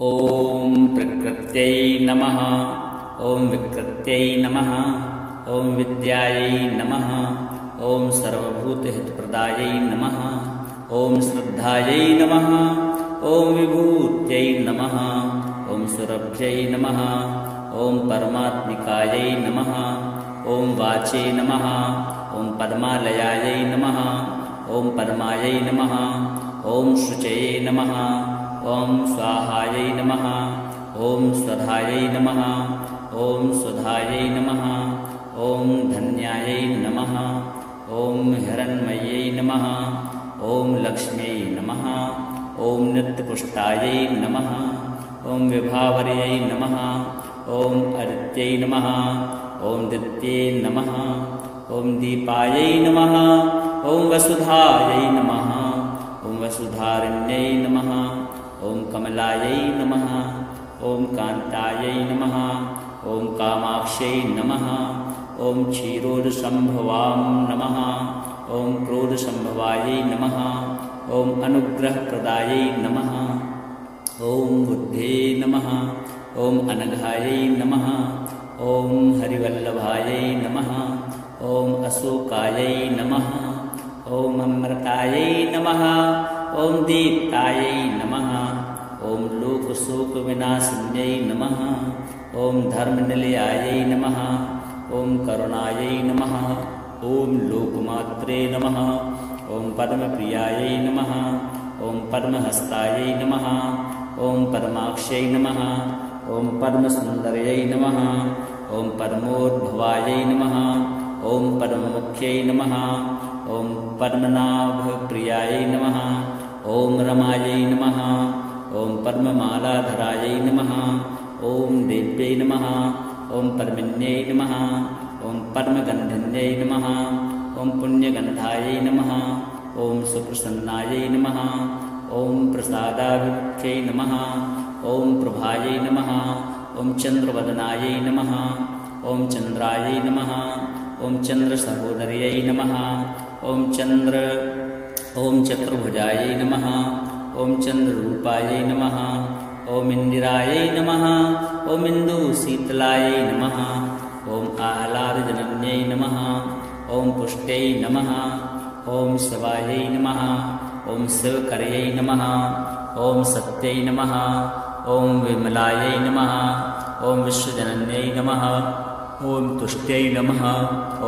ॐ प्रकृत्यै नमः। ॐ विकृत्यै नमः। ॐ विद्यायै नमः। ॐ सर्वभूतहितप्रदायै नमः। ॐ श्रद्धायै नमः। ॐ विभूत्यै नमः। ॐ सुरभ्यै नमः। ॐ परमात्मिकायै नमः। ॐ वाचे नमः। ॐ पद्मालयायै नमः। ॐ पद्मायै नमः। ॐ शुचये नमः। ॐ स्वाहायै नमः। ॐ स्वधायै नमः। ॐ सुधायै नमः। ॐ धन्यायै नमः। ॐ हिरण्मयै नमः। ॐ लक्ष्म्यै नमः। ॐ नित्यपुष्टायै नमः। ॐ विभावर्यै नमः। ॐ अदित्यै नमः। ॐ दित्ये नमः। ॐ दीपायै नमः। ॐ वसुधायै नमः। ॐ वसुधारिण्यै नमः। ॐ कमलायै नमः। ॐ कान्तायै नमः। ॐ कामाक्ष्यै नमः। ॐ क्षीरोदसम्भवां नमः। ॐ क्रोधसम्भवायै नमः। ॐ अनुग्रहप्रदायै नमः। ॐ बुद्धे नमः। ॐ अनघायै नमः। ॐ हरिवल्लभायै नमः। ॐ अशोकायै नमः। ॐ अमृतायै नमः। ॐ दीप्तायै नमः। ॐ लोकशोकविनाशिन्यै नमः। ॐ धर्मनिलयायै नमः। ॐ करुणायै नमः। ॐ लोकमात्रे नमः। ॐ पद्मप्रियायै नमः। ॐ पद्महस्तायै नमः। ॐ पद्माक्ष्यै नमः। ॐ पद्मसुन्दर्यै नमः। ॐ पद्मोद्भवायै नमः। ॐ पद्ममुख्यै नमः। ॐ पद्मनाभप्रियायै नमः। ॐ रमायै नमः। ॐ पद्ममालाधरायै नमः। ॐ देव्यै नमः। ॐ पद्मिन्यै नमः। ॐ पद्मगन्धिन्यै नमः। ॐ पुण्यगन्धायै नमः। ॐ सुप्रसन्नायै नमः। ॐ प्रसादाभिमुख्यै नमः। ॐ प्रभायै नमः। ॐ चन्द्रवदनायै नमः। ॐ चन्द्रायै नमः। ॐ चन्द्रसहोदर्यै नमः। ॐ चतुर्भुजायै नमः। ॐ चन्द्ररूपायै नमः। ॐ इन्दिरायै नमः। ॐ इन्दुशीतलायै नमः। ॐ आह्लादजनन्यै नमः। ॐ पुष्ट्यै नमः। ॐ शिवायै नमः। ॐ शिवकर्यै नमः। ॐ सत्यै नमः। ॐ विमलायै नमः। ॐ विश्वजनन्यै नमः। ॐ तुष्ट्यै नमः।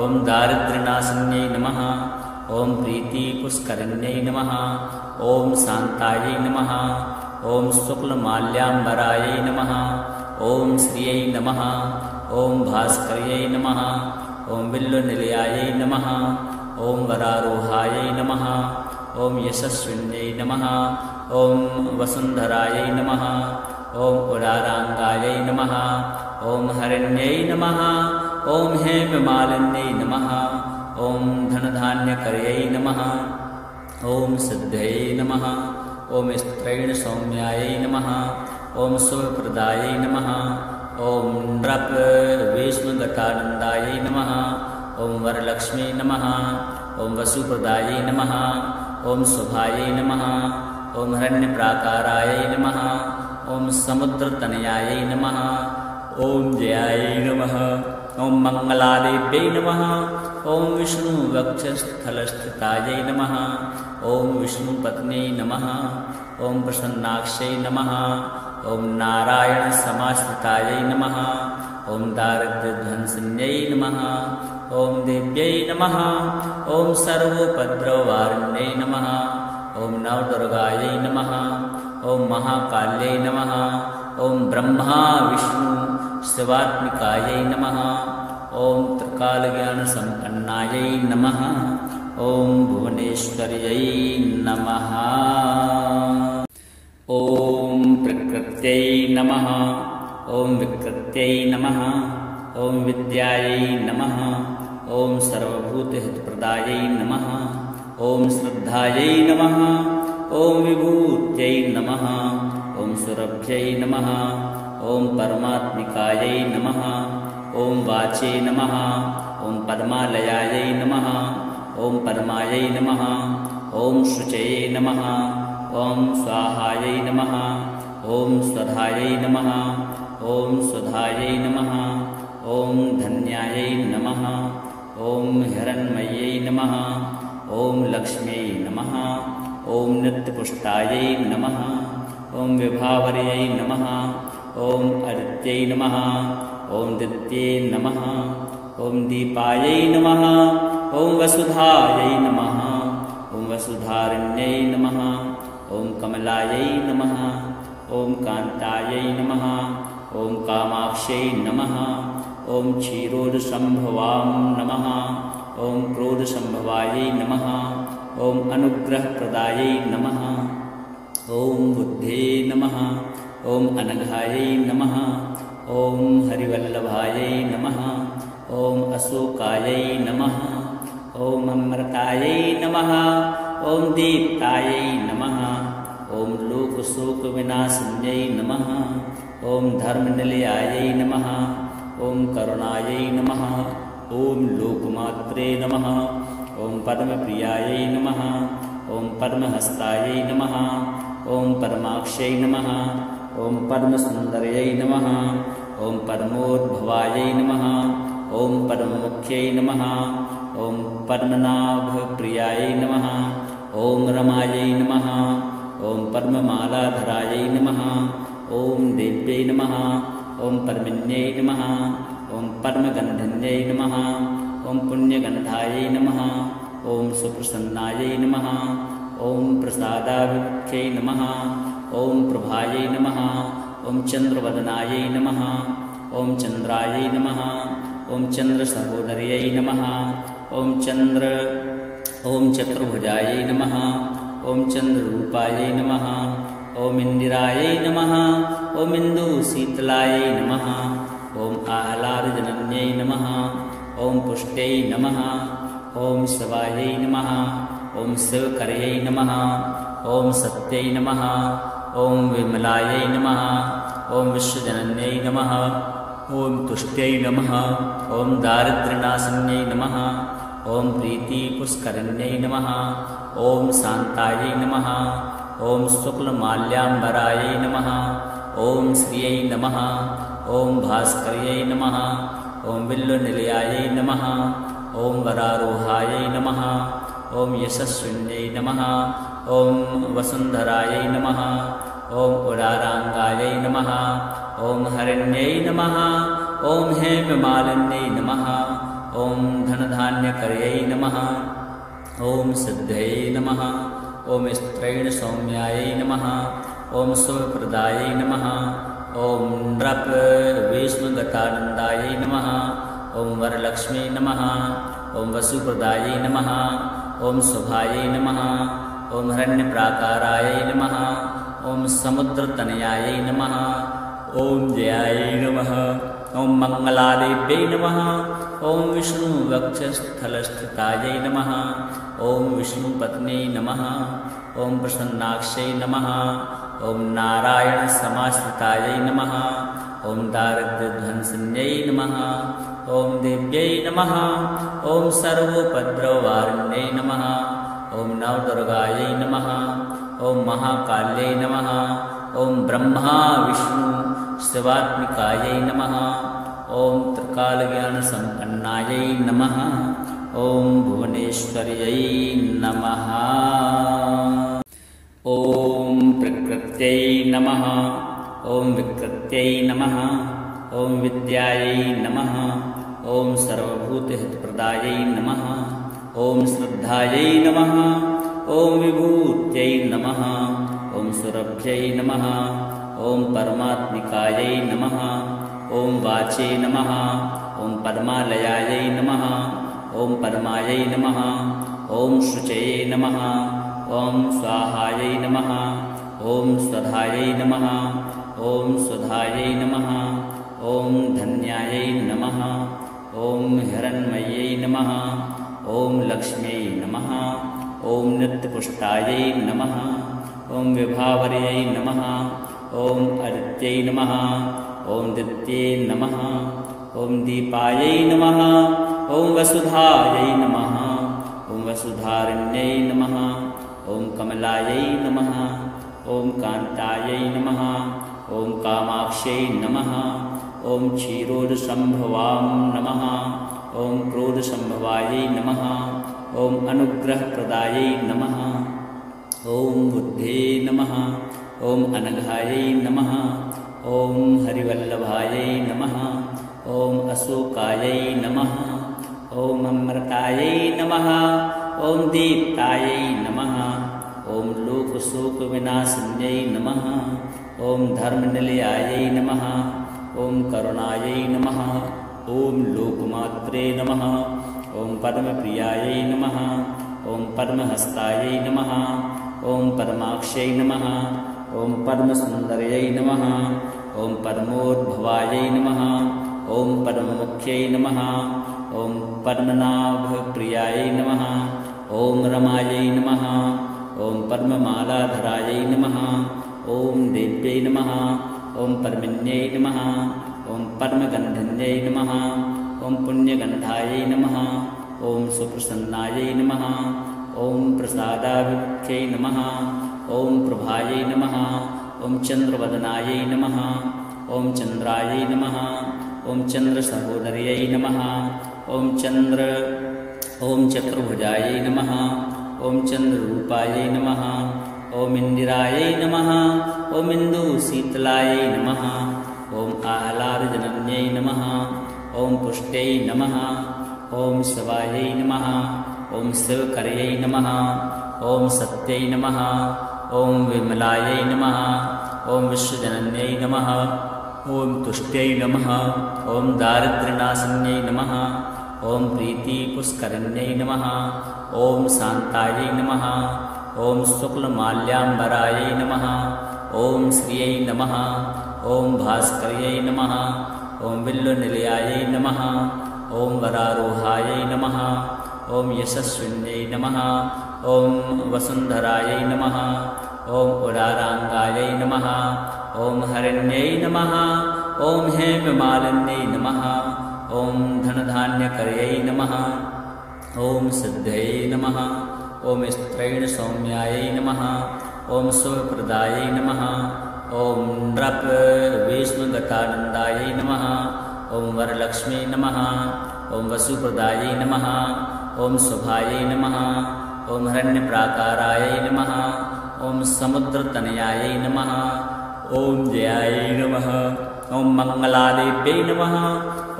ॐ दारिद्र्यनाशिन्यै नमः। ॐ प्रीतिपुष्करिण्यै नमः। ॐ शान्तायै नमः। ॐ शुक्लमाल्याम्बरायै नमः। ॐ श्रियै नमः। ॐ भास्कर्यै नमः। ॐ बिल्वनिलयायै नमः। ॐ वरारोहायै नमः। ॐ यशस्विन्यै नमः। ॐ वसुन्धरायै नमः। ॐ उदाराङ्गायै नमः। ॐ हरिण्यै नमः। ॐ हेममालिन्यै नमः। ॐ धनधान्यकर्यै नमः। ॐ सिद्धये नमः। ॐ स्त्रैणसौम्यायै नमः। ॐ शुभप्रदायै नमः। ॐ नृपविष्णुगतानन्दायै नमः। ॐ वरलक्ष्मी नमः। ॐ वसुप्रदायै नमः। ॐ शुभायै नमः। ॐ हिरण्यप्राकारायै नमः। ॐ समुद्रतनयायै नमः। ॐ जयायै नमः। ॐ मङ्गलादेव्यै नमः। ॐ विष्णुवक्षस्थलस्थितायै नमः। ॐ विष्णुपत्न्यै नमः। ॐ प्रसन्नाक्ष्यै नमः। ॐ नारायणसमाश्रितायै नमः। ॐ दारिद्र्यध्वंसिन्यै नमः। ॐ देव्यै नमः। ॐ सर्वोपद्रववारिण्यै नमः। ॐ नवदुर्गायै नमः। ॐ महाकाल्यै नमः। ॐ ब्रह्मा विष्णु शिवात्मिकायै नमः। ॐ त्रिकालज्ञानसम्पन्नायै नमः। ॐ भुवनेश्वर्यै नमः। ॐ प्रकृत्यै नमः। ॐ विकृत्यै नमः। ॐ विद्यायै नमः। ॐ सर्वभूतहितप्रदायै नमः। ॐ श्रद्धायै नमः। ॐ विभूत्यै नमः। ॐ सुरभ्यै नमः। ॐ परमात्मिकायै नमः। ॐ वाचे नमः। ॐ पद्मालयायै नमः। ॐ पद्मायै नमः। ॐ शुचये नमः। ॐ स्वाहायै नमः। ॐ स्वधायै नमः ॐ स्वधायै नमः ॐ धन्यायै नमः ॐ हिरण्मयै नमः ॐ लक्ष्म्यै नमः ॐ नित्यपुष्टायै नमः ॐ विभावर्यै नमः ॐ आदित्यै नमः ॐ दित्यै नमः ॐ दीपायै नमः ॐ वसुधायै नमः ॐ वसुधारण्यै नमः ॐ कमलायै नमः ॐ कान्तायै नमः ॐ कामाक्ष्यै नमः ॐ क्षीरोदसम्भवां नमः ॐ क्रोधसम्भवायै नमः ॐ अनुग्रहप्रदायै नमः ॐ बुद्धे नमः ॐ अनघायै नमः ॐ हरिवल्लभायै नमः ॐ अशोकायै नमः ॐ अमृतायै नमः ॐ दीप्तायै नमः ॐ लोकशोकविनाशिन्यै नमः ॐ धर्मनिलयायै नमः ॐ करुणायै नमः ॐ लोकमात्रे नमः ॐ पद्मप्रियायै नमः ॐ पद्महस्तायै नमः ॐ पद्माक्ष्यै नमः ॐ पद्मसुन्दर्यै नमः ॐ पद्मोद्भवायै नमः ॐ पद्ममुख्यै नमः ॐ पद्मनाभप्रियायै नमः ॐ रमायै नमः ॐ पद्ममालाधरायै नमः ॐ देव्यै नमः ॐ पद्मिन्यै नमः ॐ पद्मगन्धिन्यै नमः ॐ पुण्यगन्धायै नमः ॐ सुप्रसन्नायै नमः ॐ प्रसादाभिमुख्यै नमः ॐ प्रभायै नमः ॐ चन्द्रवदनायै नमः ॐ चन्द्रायै नमः ॐ चन्द्रसहोदर्यै नमः ॐ चतुर्भुजायै नमः ॐ चन्द्ररूपायै नमः ॐ इन्दिरायै नमः ॐ इन्दुशीतलायै नमः ॐ आह्लादजनन्यै नमः ॐ पुष्ट्यै नमः ॐ शिवायै नमः ॐ शिवकर्यै नमः ॐ सत्यै नमः ॐ विमलायै नमः ॐ विश्वजनन्यै नमः ॐ तुष्ट्यै नमः ॐ दारिद्र्यनाशिन्यै नमः ॐ प्रीतिपुष्करिण्यै नमः ॐ शान्तायै नमः ॐ शुक्लमाल्याम्बरायै नमः ॐ श्रियै नमः ॐ भास्कर्यै नमः ॐ बिल्वनिलयायै नमः ॐ वरारोहायै नमः ॐ यशस्विन्यै नमः ॐ वसुन्धरायै नमः ॐ उदाराङ्गायै नमः ॐ हरिण्यै नमः ॐ हेममालिन्यै नमः ॐ धनधान्यकर्यै नमः ॐ सिद्धयै नमः ॐ स्त्रैणसौम्यायै नमः ॐ शुभप्रदायै नमः ॐ नृपवेश्मगतानन्दायै नमः ॐ वरलक्ष्मी नमः ॐ वसुप्रदायै नमः ॐ शुभायै नमः ॐ हिरण्यप्राकारायै नमः ॐ समुद्रतनयायै नमः ॐ जयायै नमः ॐ मङ्गलादेव्यै नमः ॐ विष्णुवक्षस्थलस्थितायै नमः ॐ विष्णुपत्न्यै नमः ॐ प्रसन्नाक्ष्यै नमः ॐ नारायणसमाश्रितायै नमः ॐ दारिद्र्यध्वंसिन्यै नमः ॐ देव्यै नमः ॐ सर्वोपद्रववारिण्यै नमः ॐ नवदुर्गायै नमः ॐ महाकाल्यै नमः ॐ ब्रह्मा विष्णु शिवात्मिकायै नमः ॐ त्रिकालज्ञानसम्पन्नायै नमः ॐ भुवनेश्वर्यै नमः ॐ प्रकृत्यै नमः ॐ विकृत्यै नमः ॐ विद्यायै नमः ॐ सर्वभूतहितप्रदायै नमः ॐ श्रद्धायै नमः ॐ विभूत्यै नमः ॐ सुरभ्यै नमः ॐ परमात्मिकायै नमः ॐ वाचे नमः ॐ पद्मालयायै नमः ॐ पद्मायै नमः ॐ शुचये नमः ॐ स्वाहायै नमः ॐ स्वधायै नमः ॐ सुधायै नमः ॐ धन्यायै नमः ॐ हिरण्मयै नमः ॐ लक्ष्म्यै नमः ॐ नित्यपुष्टायै नमः ॐ विभावर्यै नमः ॐ आदित्यै नमः ॐ दित्यै नमः ॐ दीपायै नमः ॐ वसुधायै नमः ॐ वसुधारण्यै नमः ॐ कमलायै नमः ॐ कान्तायै नमः ॐ कामाक्ष्यै नमः ॐ क्षीरोदसम्भवां नमः ॐ क्रोधसम्भवायै नमः ॐ अनुग्रहप्रदायै नमः ॐ बुद्धे नमः ॐ अनघायै नमः ॐ हरिवल्लभायै नमः ॐ अशोकायै नमः ॐ अमृतायै नमः ॐ दीप्तायै नमः ॐ लोकशोकविनाशिन्यै नमः ॐ धर्मनिलयायै नमः ॐ करुणायै नमः ॐ लोकमात्रे नमः ॐ पद्मप्रियायै नमः ॐ पद्महस्तायै नमः ॐ पद्माक्ष्यै नमः ॐ पद्मसुन्दर्यै नमः ॐ पद्मोद्भवायै नमः ॐ पद्ममुख्यै नमः ॐ पद्मनाभप्रियायै नमः ॐ रमायै नमः ॐ पद्ममालाधरायै नमः ॐ देव्यै नमः ॐ पद्मिन्यै नमः ॐ पद्मगन्धिन्यै नमः ॐ पुण्यगन्धायै नमः ॐ सुप्रसन्नायै नमः ॐ प्रसादाभिमुख्यै नमः ॐ प्रभायै नमः ॐ चन्द्रवदनायै नमः ॐ चन्द्रायै नमः ॐ चन्द्रसहोदर्यै नमः ॐ चक्रभुजायै नमः ॐ चन्द्ररूपायै नमः ॐ इन्दिरायै नमः ॐ इन्दुशीतलायै नमः ॐ आह्लादजनन्यै नमः ॐ पुष्ट्यै नमः ॐ शिवायै नमः ॐ शिवकर्यै नमः ॐ सत्यै नमः ॐ विमलायै नमः ॐ विश्वजनन्यै नमः ॐ तुष्ट्यै नमः ॐ दारिद्र्यनाशिन्यै नमः ॐ प्रीतिपुष्करिण्यै नमः ॐ शान्तायै नमः ॐ शुक्लमाल्याम्बरायै नमः ॐ श्रियै नमः ॐ भास्कर्यै नमः ॐ बिल्वनिलयायै नमः ॐ वरारोहायै नमः ॐ यशस्विन्यै नमः ॐ वसुन्धरायै नमः ॐ उदाराङ्गायै नमः ॐ हरिण्यै नमः ॐ हेममालिन्यै नमः ॐ धनधान्यकर्यै नमः ॐ सिद्धये नमः ॐ स्त्रैणसौम्यायै नमः ॐ शुभप्रदायै नमः ॐ नृपविष्णुगतानन्दायै नमः ॐ वरलक्ष्मी नमः ॐ वसुप्रदायै नमः ॐ शुभायै नमः ॐ हिरण्यप्राकारायै नमः ॐ समुद्रतनयायै नमः ॐ जयायै नमः ॐ मङ्गलादेव्यै नमः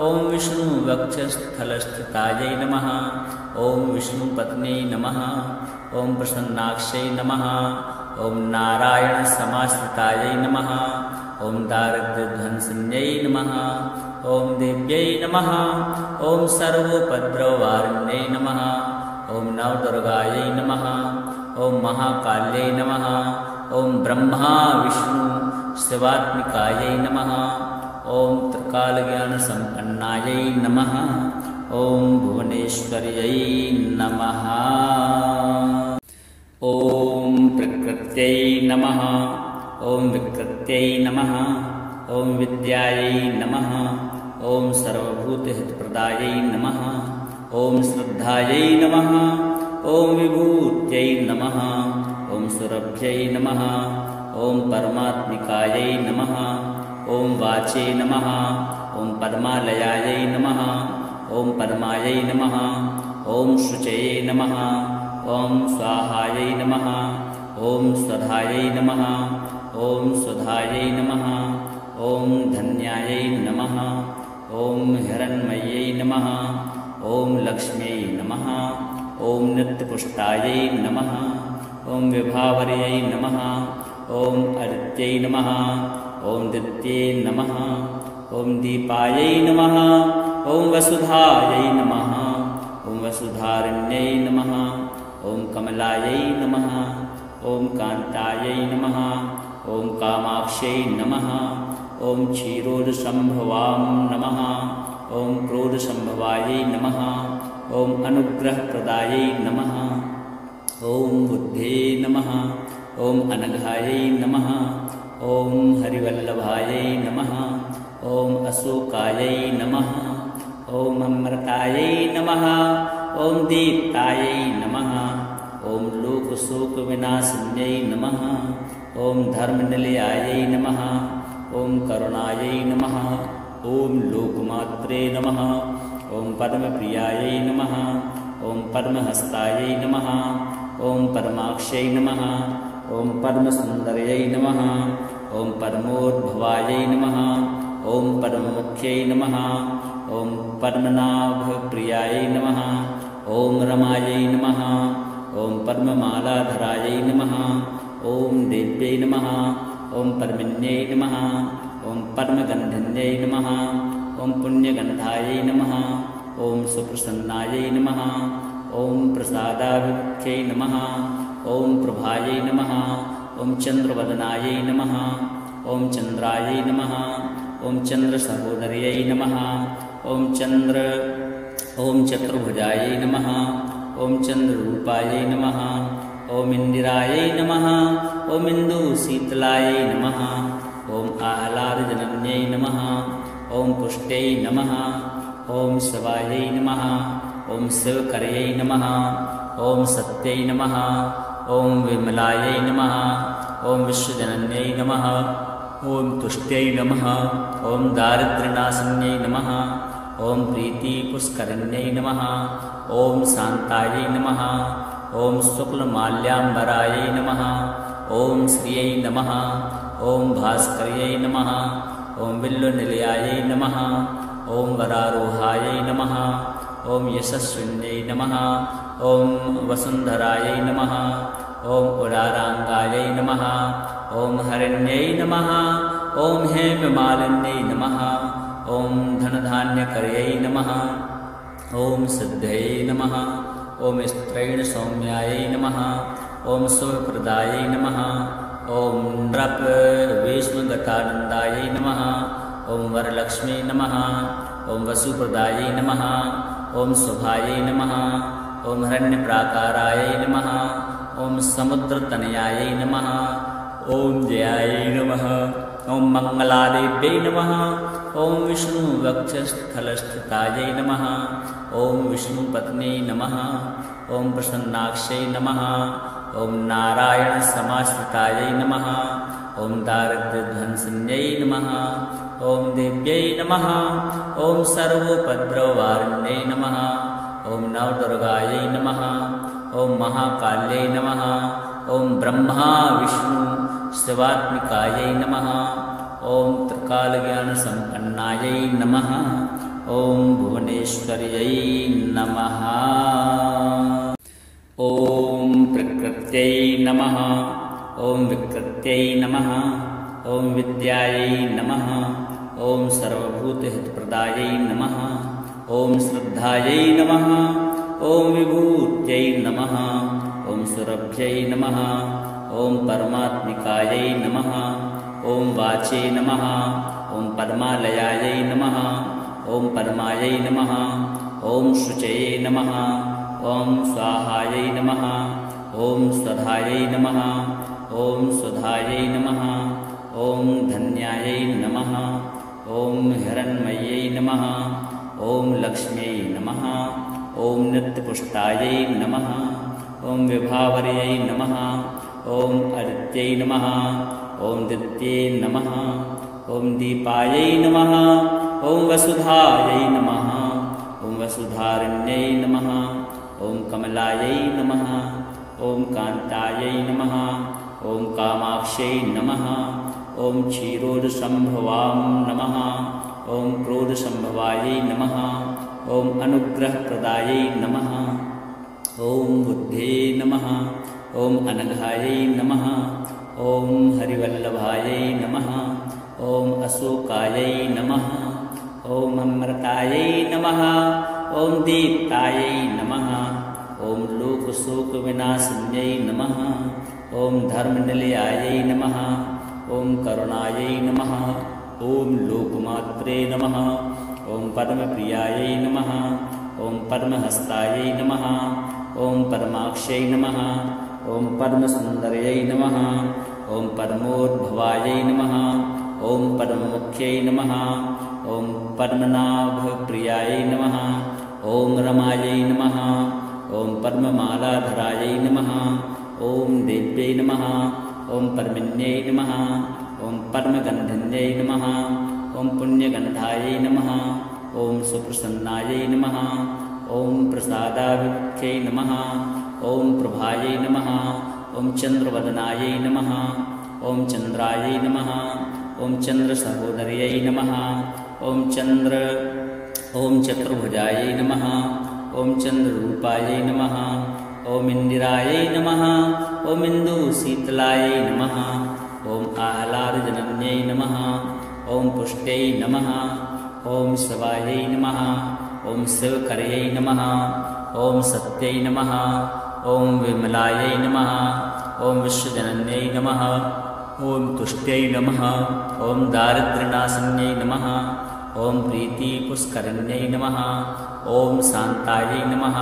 ॐ विष्णुवक्षस्थलस्थितायै नमः ॐ विष्णुपत्न्यै नमः ॐ प्रसन्नाक्ष्यै नमः ॐ नारायणसमाश्रितायै नमः ॐ दारिद्र्यध्वंसिन्यै नमः ॐ देव्यै नमः ॐ सर्वोपद्रववारिण्यै नमः ॐ नवदुर्गायै नमः ॐ महाकाल्यै नमः ॐ ब्रह्मा विष्णु शिवात्मिकायै नमः ॐ त्रिकालज्ञानसम्पन्नायै नमः ॐ भुवनेश्वर्यै नमः ॐ प्रकृत्यै नमः ॐ विकृत्यै नमः ॐ विद्यायै नमः ॐ सर्वभूतहितप्रदायै नमः ॐ श्रद्धायै नमः ॐ विभूत्यै नमः ॐ सुरभ्यै नमः ॐ परमात्मिकायै नमः ॐ वाचे नमः ॐ पद्मालयायै नमः ॐ पद्मायै नमः ॐ शुचये नमः ॐ स्वाहायै नमः ॐ स्वधायै नमः ॐ सुधायै नमः ॐ धन्यायै नमः ॐ हिरण्मयै नमः ॐ लक्ष्म्यै नमः ॐ नित्यपुष्टायै नमः ॐ विभावर्यै नमः ॐ अदित्यै नमः ॐ दित्ये नमः ॐ दीपायै नमः ॐ वसुधायै नमः ॐ वसुधारिण्यै नमः ॐ कमलायै नमः ॐ कान्तायै नमः ॐ कामाक्ष्यै नमः ॐ क्षीरोदसम्भवां नमः ॐ क्रोधसम्भवायै नमः ॐ अनुग्रहप्रदायै नमः ॐ बुद्धे नमः ॐ अनघायै नमः ॐ हरिवल्लभायै नमः ॐ अशोकायै नमः ॐ अमृतायै नमः ॐ दीप्तायै नमः ॐ लोकशोकविनाशिन्यै नमः ॐ धर्मनिलयायै नमः ॐ करुणायै नमः ॐ लोकमात्रे नमः ॐ पद्मप्रियायै नमः ॐ पद्महस्तायै नमः ॐ पद्माक्षै नमः ॐ पद्मसुन्दर्यै नमः ॐ पद्मोद्भवायै नमः ॐ पद्ममुख्यै नमः ॐ पद्मनाभप्रियायै नमः ॐ रमायै नमः ॐ पद्ममालाधरायै नमः ॐ देव्यै नमः ॐ पद्मिन्यै नमः ॐ पद्मगन्धिन्यै नमः ॐ पुण्यगन्धायै नमः ॐ सुप्रसन्नायै नमः ॐ प्रसादाभिमुख्यै नमः ॐ प्रभायै नमः ॐ चन्द्रवदनायै नमः ॐ चन्द्रायै नमः ॐ चन्द्रसहोदर्यै नमः ॐ चतुर्भुजायै नमः ॐ चन्द्ररूपायै नमः ॐ इन्दिरायै नमः ॐ इन्दुशीतलायै नमः ॐ आह्लादजनन्यै नमः ॐ पुष्ट्यै नमः ॐ शिवायै नमः ॐ शिवकर्यै नमः ॐ सत्यै नमः ॐ विमलायै नमः ॐ विश्वजनन्यै नमः ॐ तुष्ट्यै नमः ॐ दारिद्र्यनाशिन्यै नमः ॐ प्रीतिपुष्करिण्यै नमः ॐ शान्तायै नमः ॐ शुक्लमाल्याम्बरायै नमः ॐ श्रियै नमः ॐ भास्कर्यै नमः ॐ बिल्वनिलयायै नमः ॐ वरारोहायै नमः ॐ यशस्विन्यै नमः ॐ वसुन्धरायै नमः ॐ उदाराङ्गायै नमः ॐ हरिण्यै नमः ॐ हेममालिन्यै नमः ॐ धनधान्यकर्यै नमः ॐ सिद्धये नमः ॐ स्त्रैणसौम्यायै नमः ॐ शुभप्रदायै नमः ॐ नृपविष्णुगतानन्दायै नमः ॐ वरलक्ष्मी नमः ॐ वसुप्रदायै नमः ॐ शुभायै नमः ॐ हिरण्यप्राकारायै नमः ॐ समुद्रतनयायै नमः ॐ जयायै नमः ॐ मङ्गलादेव्यै नमः ॐ विष्णुवक्षस्थलस्थितायै नमः ॐ विष्णुपत्न्यै नमः ॐ प्रसन्नाक्षै नमः ॐ नारायणसमाश्रितायै नमः ॐ दारिद्र्यध्वंसिन्यै नमः ॐ देव्यै नमः ॐ सर्वोपद्रववारिण्यै नमः ॐ नवदुर्गायै नमः ॐ महाकाल्यै नमः ॐ ब्रह्मा विष्णु शिवात्मिकायै नमः ॐ त्रिकालज्ञानसम्पन्नायै नमः ॐ भुवनेश्वर्यै नमः ॐ प्रकृत्यै नमः ॐ विकृत्यै नमः ॐ विद्यायै नमः ॐ सर्वभूतहितप्रदायै नमः ॐ श्रद्धायै नमः ॐ विभूत्यै नमः ॐ सुरभ्यै नमः ॐ परमात्मिकायै नमः ॐ वाचे नमः ॐ पद्मालयायै नमः ॐ पद्मायै नमः ॐ शुचये नमः ॐ स्वाहायै नमः ॐ स्वधायै नमः ॐ सुधायै नमः ॐ धन्यायै नमः ॐ हिरण्मय्यै नमः ॐ लक्ष्म्यै नमः ॐ नित्यपुष्टायै नमः ॐ विभावर्यै नमः ॐ आदित्यै नमः ॐ दित्यै नमः ॐ दीपायै नमः ॐ वसुधायै नमः ॐ वसुधारिण्यै नमः ॐ कमलायै नमः ॐ कान्तायै नमः ॐ कामाक्ष्यै नमः ॐ क्षीरोदसम्भवां नमः ॐ क्रोधसम्भवायै नमः ॐ अनुग्रहप्रदायै नमः ॐ बुद्धे नमः ॐ अनघायै नमः ॐ हरिवल्लभायै नमः ॐ अशोकायै नमः ॐ अमृतायै नमः ॐ दीप्तायै नमः ॐ लोकशोकविनाशिन्यै नमः ॐ धर्मनिलयायै नमः ॐ करुणायै नमः ॐ लोकमात्रे नमः ॐ पद्मप्रियायै नमः ॐ पद्महस्तायै नमः ॐ पद्माक्षै नमः ॐ पद्मसुन्दर्यै नमः ॐ पद्मोद्भवायै नमः ॐ पद्ममुख्यै नमः ॐ पद्मनाभप्रियायै नमः ॐ रमायै नमः ॐ पद्ममालाधरायै नमः ॐ देव्यै नमः ॐ पद्मिन्यै नमः ॐ पद्मगन्धिन्यै नमः ॐ पुण्यगन्धायै नमः ॐ सुप्रसन्नायै नमः ॐ प्रसादाभिमुख्यै नमः ॐ प्रभायै नमः ॐ चन्द्रवदनायै नमः ॐ चन्द्रायै नमः ॐ चन्द्रसहोदर्यै नमः ॐ चतुर्भुजायै नमः ॐ चन्द्ररूपायै नमः ॐ इन्दिरायै नमः ॐ इन्दुशीतलायै नमः ॐ आह्लादजनन्यै नमः ॐ पुष्ट्यै नमः ॐ शिवायै नमः ॐ शिवकर्यै नमः ॐ सत्यै नमः ॐ विमलायै नमः ॐ विश्वजनन्यै नमः ॐ तुष्ट्यै नमः ॐ दारिद्र्यनाशिन्यै नमः ॐ प्रीतिपुष्करिण्यै नमः ॐ शान्तायै नमः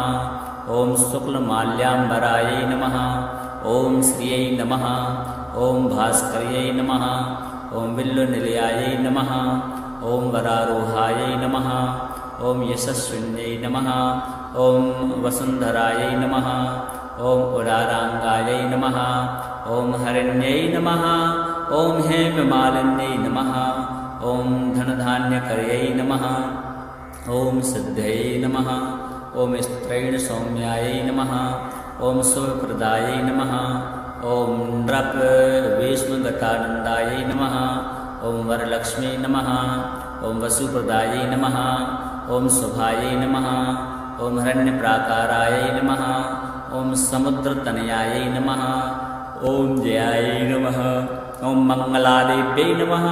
ॐ शुक्लमाल्याम्बरायै नमः ॐ श्रियै नमः ॐ भास्कर्यै नमः ॐ बिल्वनिलयायै नमः ॐ वरारोहायै नमः ॐ यशस्विन्यै नमः ॐ वसुन्धरायै नमः ॐ उदाराङ्गायै नमः ॐ हरिण्यै नमः ॐ हेममालिन्यै नमः ॐ धनधान्यकर्यै नमः ॐ सिद्धयै नमः ॐ स्त्रैणसौम्यायै नमः ॐ शुभप्रदायै नमः ॐ नृपविष्णुगतानन्दायै नमः ॐ वरलक्ष्मी नमः ॐ वसुप्रदायै नमः ॐ शुभायै नमः ॐ हिरण्यप्राकारायै नमः ॐ समुद्रतनयायै नमः ॐ जयायै नमः ॐ मङ्गलादेव्यै नमः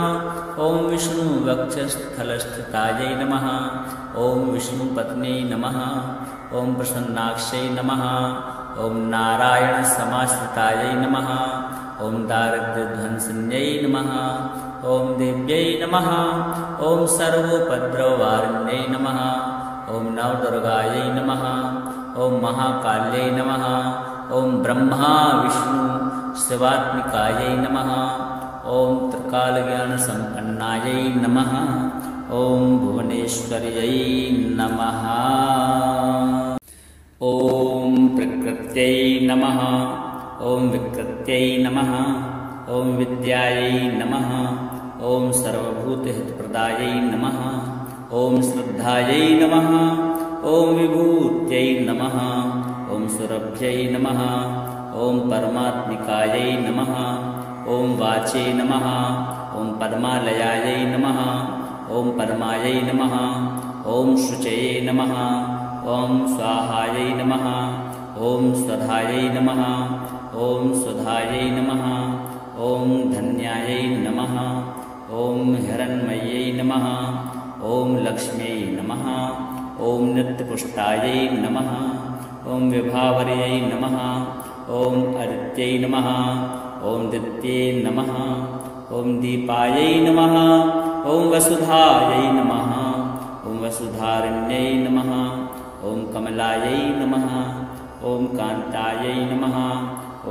ॐ विष्णुवक्षस्थलस्थितायै नमः ॐ विष्णुपत्न्यै नमः ॐ प्रसन्नाक्षै नमः ॐ नारायणसमाश्रितायै नमः ॐ दारिद्र्यध्वंसिन्यै नमः ॐ देव्यै नमः ॐ सर्वोपद्रववारिण्यै नमः ॐ नवदुर्गायै नमः ॐ महाकाल्यै नमः ॐ ब्रह्मा विष्णु शिवात्मिकायै नमः ॐ त्रिकालज्ञानसम्पन्नायै नमः ॐ भुवनेश्वर्यै नमः ॐ प्रकृत्यै नमः ॐ विकृत्यै नमः ॐ विद्यायै नमः ॐ सर्वभूतहितप्रदायै नमः ॐ श्रद्धायै नमः ॐ विभूत्यै नमः ॐ सुरभ्यै नमः ॐ परमात्मिकायै नमः ॐ वाचे नमः ॐ पद्मालयायै नमः ॐ पद्मायै नमः ॐ शुचये नमः ॐ स्वाहायै नमः ॐ स्वधायै नमः ॐ सुधायै नमः ॐ धन्यायै नमः ॐ हिरण्मय्यै नमः ॐ लक्ष्म्यै नमः ॐ नित्यपुष्टायै नमः ॐ विभावर्यै नमः ॐ अदित्यै नमः ॐ दित्ये नमः ॐ दीपायै नमः ॐ वसुधायै नमः ॐ वसुधारिण्यै नमः ॐ कमलायै नमः ॐ कान्तायै नमः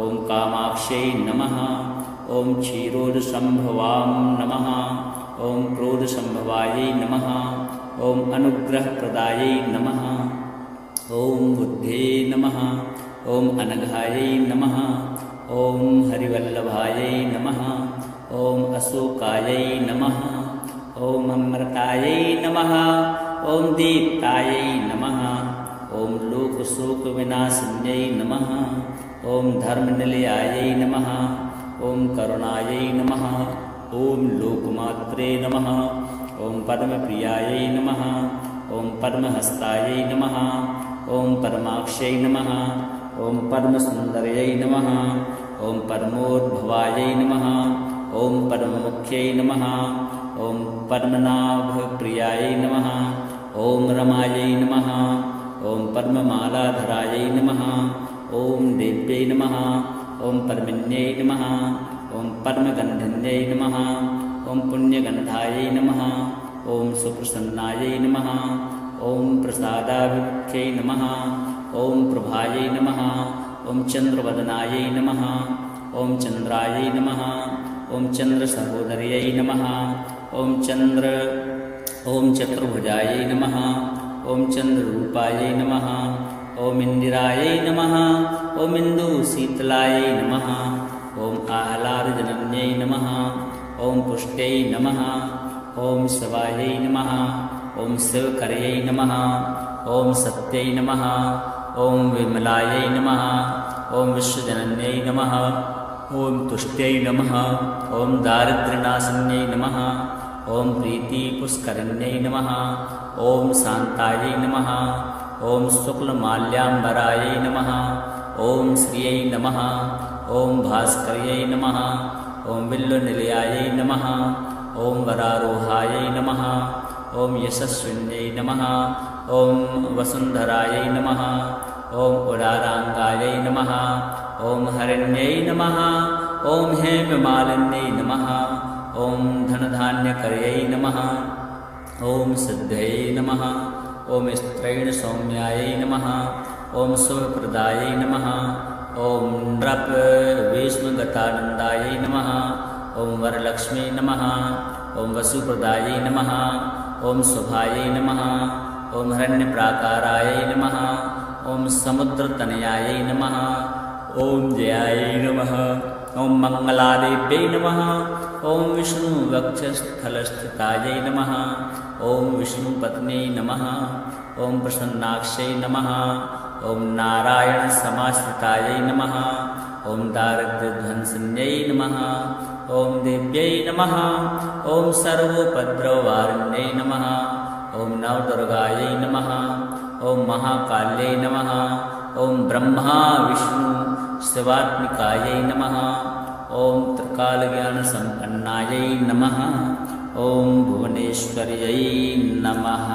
ॐ कामाक्ष्यै नमः ॐ क्षीरोदसम्भवां नमः ॐ क्रोधसम्भवायै नमः ॐ अनुग्रहप्रदायै नमः ॐ बुद्धे नमः ॐ अनघायै नमः ॐ हरिवल्लभायै नमः ॐ अशोकायै नमः ॐ अमृतायै नमः ॐ दीप्तायै नमः ॐ लोकशोकविनाशिन्यै नमः ॐ धर्मनिलयायै नमः ॐ करुणायै नमः ॐ लोकमात्रे नमः ॐ पद्मप्रियायै नमः ॐ पद्महस्तायै नमः ॐ पद्माक्ष्यै नमः ॐ पद्मसुन्दर्यै नमः ॐ पद्मोद्भवायै नमः ॐ पद्ममुख्यै नमः ॐ पद्मनाभप्रियायै नमः ॐ रमायै नमः ॐ पद्ममालाधरायै नमः ॐ देव्यै नमः ॐ पद्मिन्यै नमः ॐ पद्मगन्धिन्यै नमः ॐ पुण्यगन्धायै नमः ॐ सुप्रसन्नायै नमः ॐ प्रसादाभिमुख्यै नमः ॐ प्रभायै नमः ॐ चन्द्रवदनायै नमः ॐ चन्द्रायै नमः ॐ चन्द्रसहोदर्यै नमः ॐ चतुर्भुजायै नमः ॐ चन्द्ररूपायै नमः ॐ इन्दिरायै नमः ॐ इन्दुशीतलायै नमः ॐ आह्लादजनन्यै नमः ॐ ॐ पुष्ट्यै नमः। ॐ शिवायै नमः। ॐ शिवकर्यै नमः। ॐ सत्यै नमः। ॐ विमलायै नमः। ॐ विश्वजनन्यै नमः। ॐ तुष्ट्यै नमः। ॐ दारिद्र्यनाशिन्यै नमः। ॐ प्रीतिपुष्करिण्यै नमः। ॐ शान्तायै नमः। ॐ शुक्लमाल्याम्बरायै नमः। ॐ श्रियै नमः। ॐ भास्कर्यै नमः। ॐ बिल्वनिलयायै नमः। ॐ वरारोहायै नमः। ॐ यशस्विन्यै नमः। ॐ वसुन्धरायै नमः। ॐ उदाराङ्गायै नमः। ॐ हरिण्यै नमः। ॐ हेममालिन्यै नमः। ॐ धनधान्यकर्यै नमः। ॐ सिद्धये नमः। ॐ स्त्रैणसौम्यायै नमः। ॐ शुभप्रदायै नमः। ॐ नृपविष्णुगतानन्दायै नमः। ॐ वरलक्ष्मी नमः। ॐ वसुप्रदायै नमः। ॐ शुभायै नमः। ॐ हिरण्यप्राकारायै नमः। ॐ समुद्रतनयायै नमः। ॐ जयायै नमः। ॐ मङ्गलादेव्यै नमः। ॐ विष्णुवक्षस्थलस्थितायै नमः। ॐ विष्णुपत्न्यै नमः। ॐ प्रसन्नाक्षै नमः। ॐ नारायणसमाश्रितायै नमः। ॐ दारिद्र्यध्वंसिन्यै नमः। ॐ देव्यै नमः। ॐ सर्वोपद्रववारिण्यै नमः। ॐ नवदुर्गायै नमः। ॐ महाकाल्यै नमः। ॐ ब्रह्मा विष्णु शिवात्मिकायै नमः। ॐ त्रिकालज्ञानसम्पन्नायै नमः। ॐ भुवनेश्वर्यै नमः।